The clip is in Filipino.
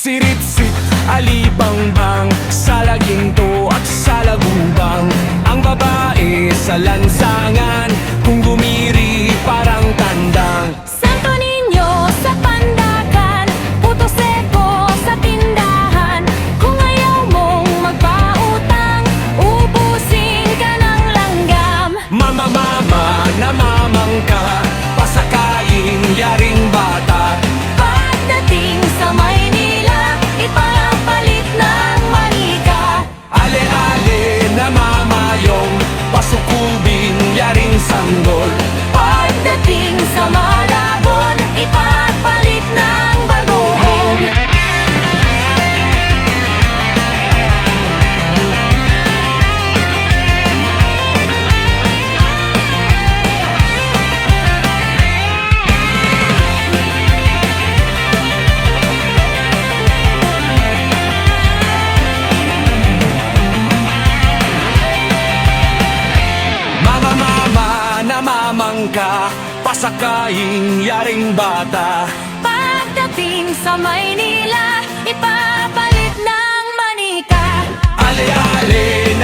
Sirit-sit, alibangbang, sa laginto at sa lagubang. Ang babae sa lansangan, kung gumiri parang tandang. Santo Niño sa pandakan, puto seko sa tindahan. Kung ayaw mong magpautang, ubusin ka ng langgam. Mama, mama, namamangka, pasakayin yaring bata. Pagdating sa Maynila, ipapalit ng manika. Ale-ale, namamayong, pasukubin yaring sanggol. Pagdating sa Malabon, ipapalit ng bagoong. Mama, mama, namamangka, pasakayin yaring bata. Pagdating sa Maynila, ipapalit ng manika. Ale-ale,